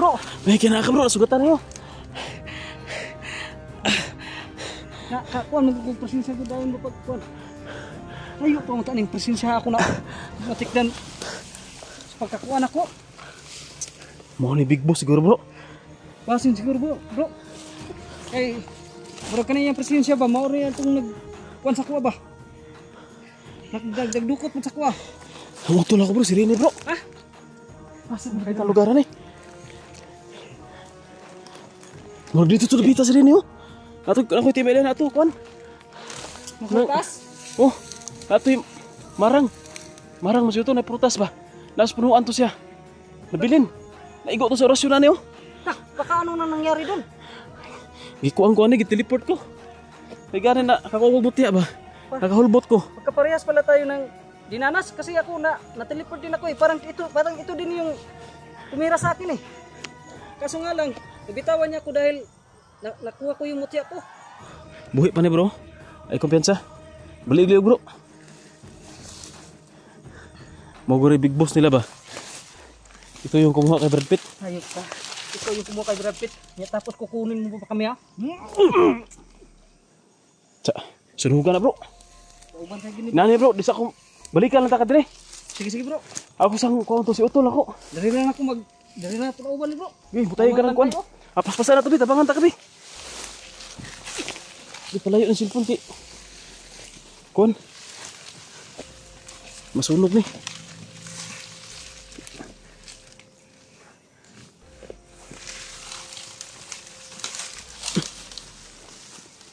Bro, may kinaka bro, nasugatan niyo. Kuan magpresensya ko dayon mo pagkuan. Ayo pa mo taning presensya ako na matikdan sa pagkakuan ako. Mo ni Big Boss siguro bro. Pasin siguro bro. Bro kaniyang presensya ba mao rin itong nagkuan sa kuwa ba? Nagdagdukot mo sa kuwa. Hamutol ako bro, si Rini bro. Ha? Pasin Kahit ang lugaran eh. Mo dito to bita si Rini oh. Ato timela na ato kuan. Prutas? Oh, ato marang mo siya to na prutas ba. Nas punuan to siya. Nabilin. Naigo to sa orasyon na niyo. Baka ano na nangyari doon? Gikuan ko ani giteleport ko. May ganin na kakawabutya ba. Nakahulbot ko. Pagkaparehas pala tayo ng dinanas kasi ako na-teleport din ako eh. Parang ito din yung tumira sa akin eh. Kaso nga lang, nabitawan niya ako dahil nakuha ko yung mutya ko. Buhi pa ni bro. Ay kumpiyansa. Balik-liog bro. Maguri Big Boss nila ba? Ito yung kumuha kay Brad Pitt. Hayop ka. Ikaw yung kumuha kay Brad Pitt. Tapos kukunin mo pa kami ha? Sunugan na bro. Nani bro, di sa akong balikan lang takad din eh. Sige bro. Ako sang kuha to si Utol ako. Dari na ako na uban bro. Gih, butayin ka ng kuhan. Paspasan na to, tabangan ta kabi. Di palayo ng cellphone ki. Kuhan. Masunog ni.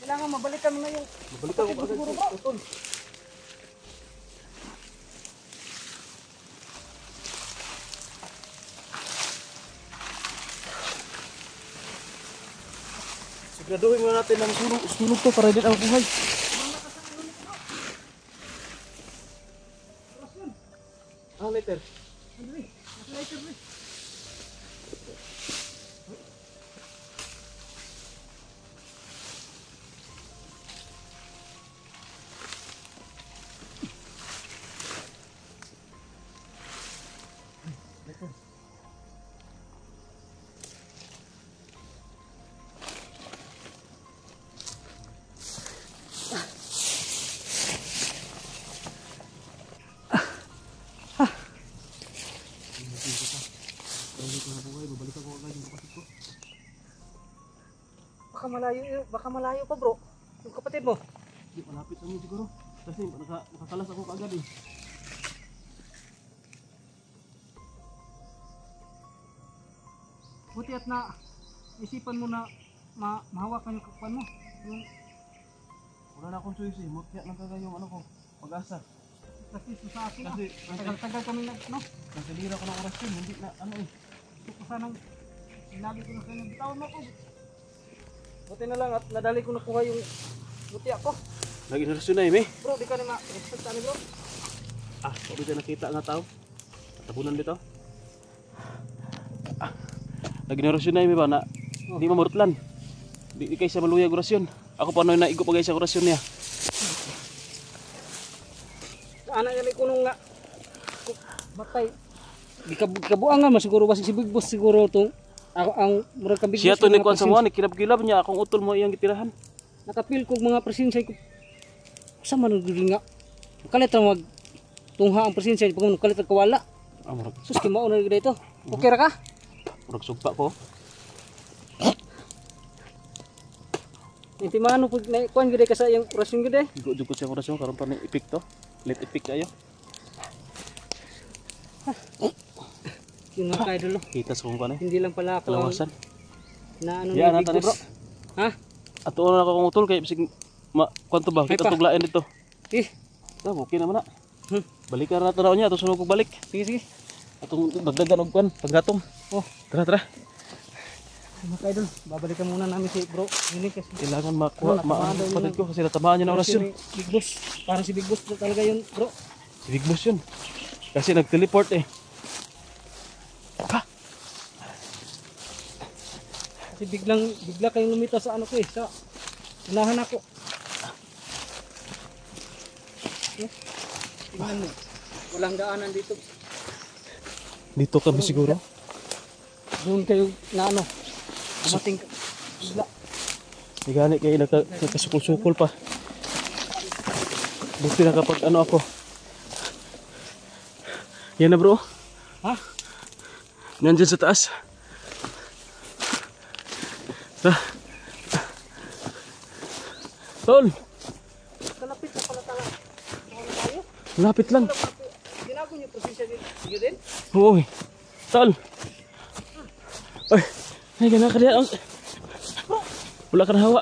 Kailangan mabalikan mo na yung... Mabalikan ko agad si Utol. Siguraduhin mo natin na sunog to para din ang buhay. Lighter. Lighter. Baka malayo pa bro. Yung kapatid mo. Hindi, malapit lang yun siguro. Kasi nakakalas ako kaagad eh. Buti at na isipan mo na mahawakan yung kakuan mo. Yung... Wala na akong choice eh. Mutya lang talaga yung ano ko. Pag-asa. Kasi sa akin kasi tagal kami no? Kasi lira ko ng oras yun. Hindi na ano eh. Ito ko sanang sinabi ko na sa inyo. Bitawan mo ko. Buti na lang at nadali ko nakuha yung buti ako. Lagi na rasyon na eh. Bro, di ka na ma-respect kami bro. Sabi ka nakita nga tao. Tabunan dito. Lagi na rasyon na eh ba na hindi mamurutlan. Di kayo sa maluyag orasyon. Ako pa na naigo pag sa orasyon niya. Anak yan ko nung nga batay. Kabuang nga siguro ba si Big Boss siguro itong ang murag ka Big Boss. Siya to ni kuan sa mo ni kilab-kilab niya akong utol mo iyang gitirahan. Nakapil ko mga presensya ko. Sa man nga. Kalit ra mag tungha ang presensya pag kalit ka wala. Murag. Sus kimao na dito. Okay ra ka? Murag sugpa ko. Inti mano pag naikuan gede ka sa yung orasyon gede. Jukot siya orasyon karon pa ni epic to. Let epic kayo. Yung mga kaidolo. Kita sa kung paano. Hindi lang pala ako ang Kalawasan. na ano Yan ni ata Big ni bro. Boss. Ha? Ato na ako kung utol kay bisig kwanto ba kita pa. tuglaen dito. Eh, Ta okay naman na. Hmm. Balikan na to raw niya ato sunod kog balik. sige sige. Atong dagdagan og kwan paggatom. Oh, Tara tara. mga kaidol, babalikan muna namin si bro. Ini kasi Kailangan makuha Tamaan daw patid yun. ko kasi natamaan niya na orasyon. si Big Boss. Parang si Big Boss na talaga yun, bro. Si Big Boss yun. Kasi nag-teleport eh. Ha? Kasi bigla kayong lumitaw sa ano ko eh, sa unahan ako. Eh, tingnan mo. Walang daanan dito. Dito kami siguro. Doon kayo na ano, dumating bigla. Di gani kayo nakasukul-sukul pa. Buti na kapag ano ako. Yan na bro. Ha? Nandyan sa taas. Tol, Kalapit na pala talaga. Ano tayo? lapit lang. Ginago niyo prosesya din? Oo. Tol. Ay, ay gana ka diyan. Wala ka na hawa.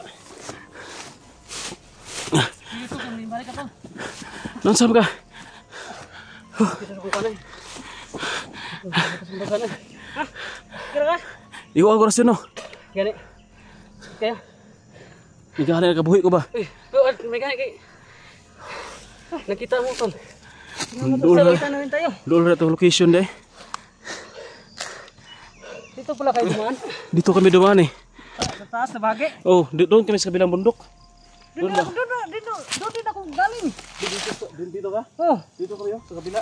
Dito kung may balik ka to. Nansam ka? Kita sa kukanan. Ha? Kira ka? Ikaw ang orasyon no. Gani. Kaya? Di ka na kabuhi ko ba? May gani kay. Nakita mo tol. Doon na. Salita namin tayo. Doon na itong location deh. Dito pala kayo dumaan. Dito kami dumaan eh. Sa taas na bagay. Oh, doon kami sa kabilang bundok. Doon din ako galing. Dito ka? Oh, Dito kami sa kabila.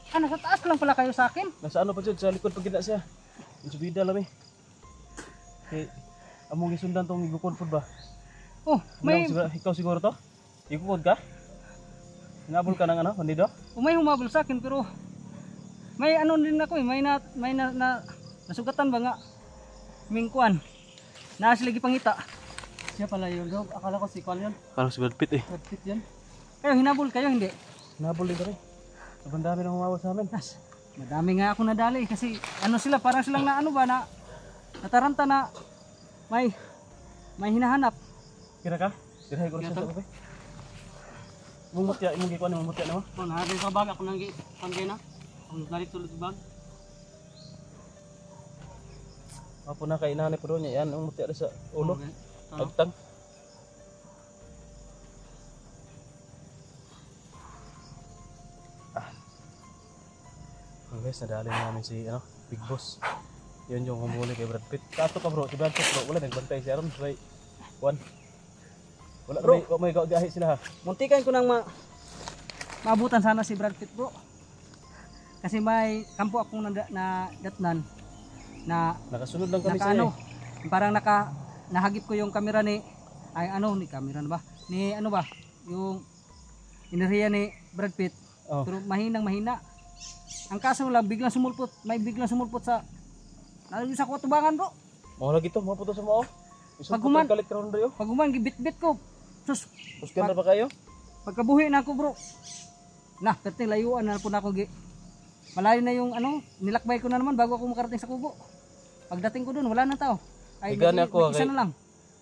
sa taas lang pala kayo sa akin. Nasa ano pa dyan? Sa likod pag gina siya. Yung subida lang eh. Okay. Among isundan tong igukod po ba? Oh, may Ikaw siguro to? Igukod ka? Hinabol ka ng ano? Bandido? may humabol sa akin pero may ano din ako eh, may nasugatan ba nga mingkuan. Naas lagi pangita. Siya pala yun, dog. Akala ko si Kwan yun. Parang si Brad Pitt eh. Perfect yan. Kayo hinabol kayo hindi? Hinabol din kami. Sobrang dami nang humawal sa amin. Madami nga ako nadali kasi ano sila parang silang na ano ba na nataranta na may hinahanap. Kira ka? Dirahay ko rin sa kape. Imong mutya, imong gikuan, imong mutya na mo? Oh, nahabi sa bag ako nang panggay na. Ang galit tulad sa bag. Mapo na kay inanay po doon niya. Yan, ang mutya rin sa ulo. Okay. Agtang. Guys, nadali namin si Big Boss. Yun yung humuli kay Brad Pitt. Kato ka bro, si Brad Pitt bro, wala nagbantay si Aaron. Sabay, one. Wala Bro. may gahi sila ha. Muntikan ko nang maabutan sana si Brad Pitt bro. Kasi may kampo akong na datnan na Nakasunod lang kami sa naka ano, parang nahagip ko yung kamera ni ni kamera na ba? Ni ano ba? Yung enerhiya ni Brad Pitt. Oh. Pero mahina. Ang kaso lang biglang sumulpot sa nalagay sa kutubangan bro. Mau lagi to, mau puto sa mo. Pagkuman- kalit karon dayo. Pag uman gibit-bit ko. Sus, Puskan na ba kayo? pagkabuhi na ako bro. Nah, perting layuan na po na ako malayo na yung nilakbay ko na naman bago ako makarating sa kubo. Pagdating ko doon, wala na tao. Ay, Igani ako, isa kay- na lang.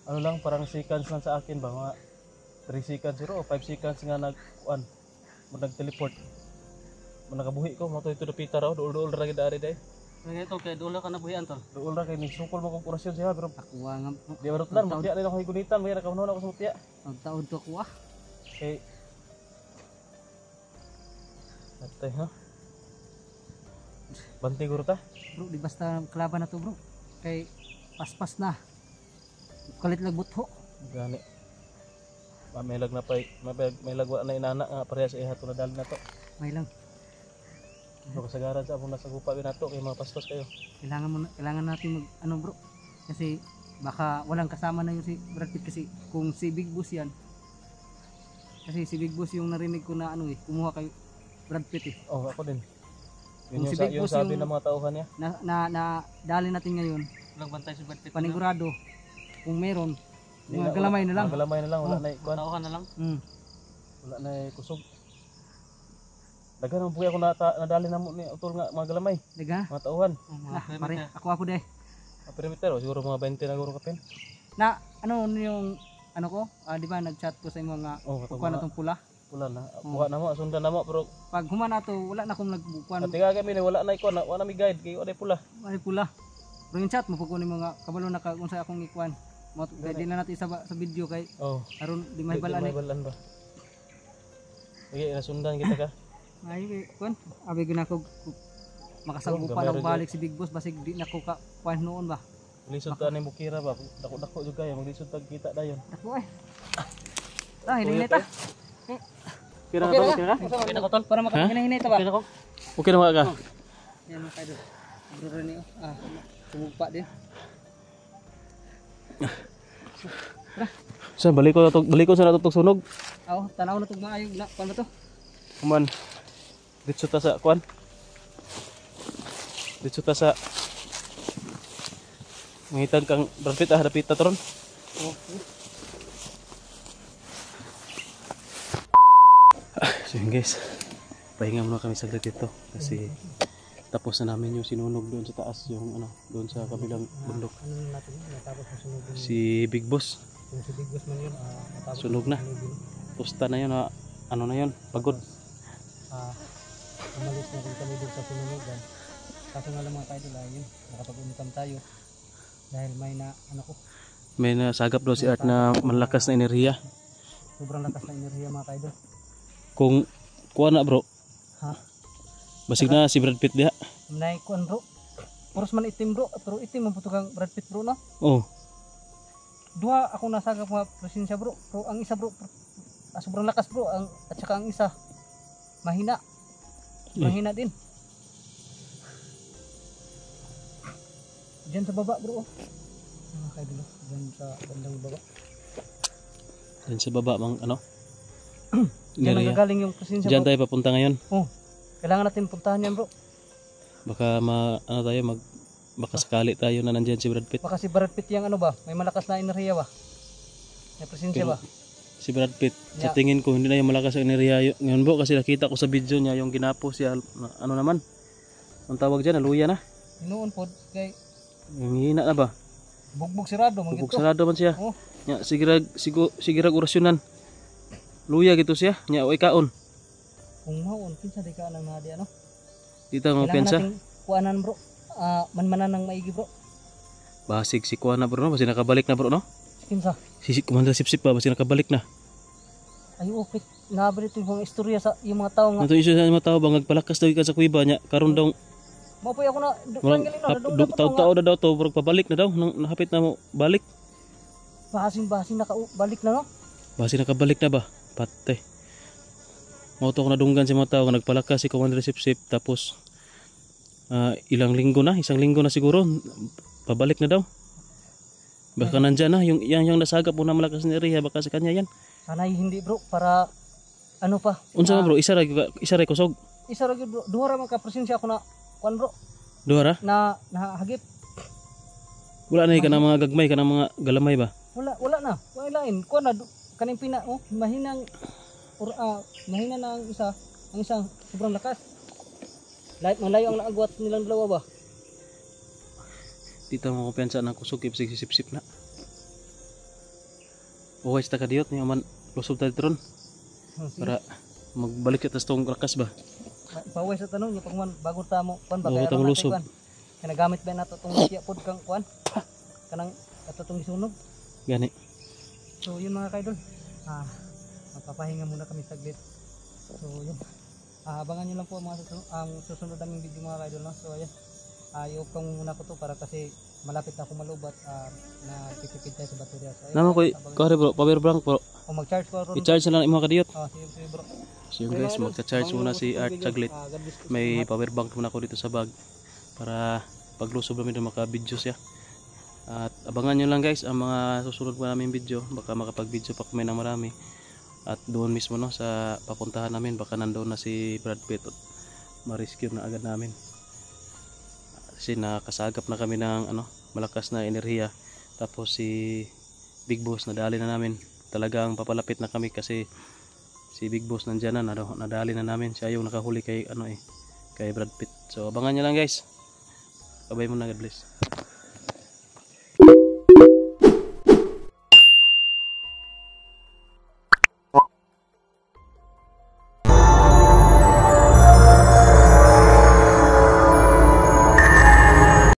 Ano lang, parang seconds lang sa akin ba? Mga 3 seconds o 5 seconds nga nag-teleport. Nakabuhi ko, mato ito dapita raw, dool-dool ra gid ari day. Kaya ito, kaya doon ka na buhian tol. Dool ra kay nisukol mo kong kurasyon siya, pero Ako nga, di ba rutlan, mutya rin ako higunitan, may nakaunaw ako sa mutya. ang taon to ako Okay. Atay ha. Bantay guro ta. Bro, di basta kalaban na to bro. Kay paspas na. Kalit lang butho. Gani. May lag na pa, may lagwa na inana nga pareha sa ihato na dali na to. May lang. Pero kasagaran sa among nasa gupa binato kay mga pastos kayo. Kailangan natin bro. Kasi baka walang kasama na yung si Brad Pitt kasi kung si Big Boss yan. Kasi si Big Boss yung narinig ko na kumuha kay Brad Pitt eh. Oh, ako din. Kung Yun si yung, Big yung Boss sabi yung- ng mga tauhan niya. Na dali natin ngayon. Walang bantay si Brad Pitt. Panigurado kung meron Mga galamay na lang. Mga galamay na lang, wala na ikuan. Tauhan na lang. Wala na kusog. Daghan ang buhay ako nadali na mo ni utol nga mga galamay, Diga. mga tauhan. Pare, ako de. Perimeter siguro mga 20 na guro kapin. Na ano yung ano ko? Di ba nag-chat ko sa imo nga kuha na tong pula. Pula na. Buha na mo, sundan na mo pero Pag human na to, wala na akong nagbukuan. atiga kami ni wala na ikuan, wala mi guide kay wala pula. Ay pula. Pero yung chat mo pagkunin mo nga kabalo na kung sa akong ikuan. Mo di na natin sa video kay Oh. aron di may balaan May balan ba? Sige, nasundan kita ka. Ay kuan. Abi gina ko makasagbo pa lang balik si Big Boss basig di na ko ka kuan noon ba. Lisod ta ni bukira ba? Dako-dako jud kay maglisod tag kita dayon. Ako ay. Hinay ta. Kira ka, kira ka? Okay na ko tol para makahinay ta ba? Okay na ko. Okay na ka. Yan mo kayo. Bro ni tumugpa din. Sa balik ko sa natutog sunog. Aw, tanaw na tug maayo na kuan ba to? Kuman. Ditso ta sa kuan. Ditso ta sa mangitan kang dapit dapit ta ron. So yun guys, pahinga muna kami saglit dito kasi tapos na namin yung sinunog doon sa taas, yung ano, doon sa kabilang bundok. Ano natin natapos na sunog. Si Big Boss, Kung si Big Boss man yun, natapos sunog na. Pusta na yun, ano na yun, pagod. Umalis na rin kami doon sa sununogan. Kaso nga lang mga kaidol, yun, nakapag-umitam tayo. Dahil may na, ano ko, May nasagap daw si Art na malakas na enerhiya. sobrang lakas na enerhiya mga kaidol. Kung kuha na bro, Ha? basig na si Brad Pitt diha. Nay kuan bro. Puros man itim bro, pero itim man puto kang Brad Pitt bro no. Oh, Duha ako nasagap mga presensya bro. Pero ang isa bro, sobrang lakas bro, at saka ang isa mahina. Mahina din. Diyan sa baba bro. Mga kaidol, diyan sa bandang baba. yan sa baba mang ano. Diyan Enerhiya. nagagaling yung presensya Diyan bro. tayo papunta ngayon. Oh, kailangan natin puntahan yan bro. Baka ano tayo baka sakali tayo na nandiyan si Brad Pitt. Baka si Brad Pitt yung ano ba, may malakas na enerhiya ba? May presensya Pero- ba? Si Brad Pitt, sa Yeah. tingin ko hindi na yung malakas ang enerhiya ngayon bro kasi nakita ko sa video niya yung ginapo siya ano naman. Ang tawag diyan, luya na. Noon po kay Yung hina na ba? bugbog sirado Bubog mangito. sarado man siya. Oh, Nya sigirag orasyonan. Luya gito siya. Nya oy kaon. kung maon kinsa di ka nang nadi ano? Dito ang Kailangan pensa. nating kuanan bro. Manmanan ng maigi bro. Basig si kuha na bro no, basi nakabalik na bro no. Kinsa? Si Commander Sipsip pa basi nakabalik na. Ay upit. Nabali ito yung mga istorya sa yung mga tao nga. Nato isu sa mga tao ba nagpalakas daw ikan sa kuiba nya karon daw Mapoy ako na walang taw-taw na daw to bro pabalik na daw nang nahapit na mo balik. Basin balik na no. Basi nakabalik na ba? Patay. Mao to ko nadunggan si mga tao nga nagpalakas si Commander Sipsip tapos isang linggo na siguro pabalik na daw. Baka nandyan na yung nasagap mo na malakas na area baka sa kanya yan. Sanay hindi bro para ano pa. Unsa man bro, isa ra kusog. Isa ra gyud bro. Duha ra man ka presensya ako na kuan bro. Duha ra. Na nahagip. Wala na ka ng mga gagmay ka ng mga galamay ba? Wala na. Wala lain. Kuan na kaning pina mahinang mahina na ang isang sobrang lakas. Malayo ang naagwat nilang dalawa ba? Dito mo kumpiyansa ng kusog kipsig sip-sip na. Uwais ta kadiyot niya man lusog tayo ron para magbalik kita sa tong lakas ba. Paway sa tanong niya pag man bago tamo kuan ba Bago kaya tamo ron lusob. natin kuan. Kaya nagamit ba nato tong siya pod kang kuan kanang ato tong isunog. Gani. So yun mga kaidol. Magpapahinga muna kami saglit. So yun. Abangan nyo lang po mga ang susunod naming video mga kaidol no. So ayan. Ayok kong muna ko to para kasi malapit na ako malubat na titipid tayo sa baterya. So, Naman ko kare bro, power bank bro. Kung mag-charge ko ron. I-charge na lang imo kadiyot. Sige bro. So yun guys, magcha-charge muna si Art saglit. God bless po. May power bank muna ako dito sa bag para paglusob namin na maka-video siya. At abangan nyo lang guys ang mga susunod pa namin video. Baka makapag-video pa kami ng marami. At doon mismo no sa papuntahan namin baka nandoon na si Brad Pitt at ma-rescue na agad namin. Kasi nakasagap na kami ng malakas na enerhiya. Tapos si Big Boss, nadali na namin. Talagang papalapit na kami kasi si Big Boss nandiyan na, nadali na namin. Siya yung nakahuli kay kay Brad Pitt. So abangan nyo lang guys. Bye bye muna, God bless.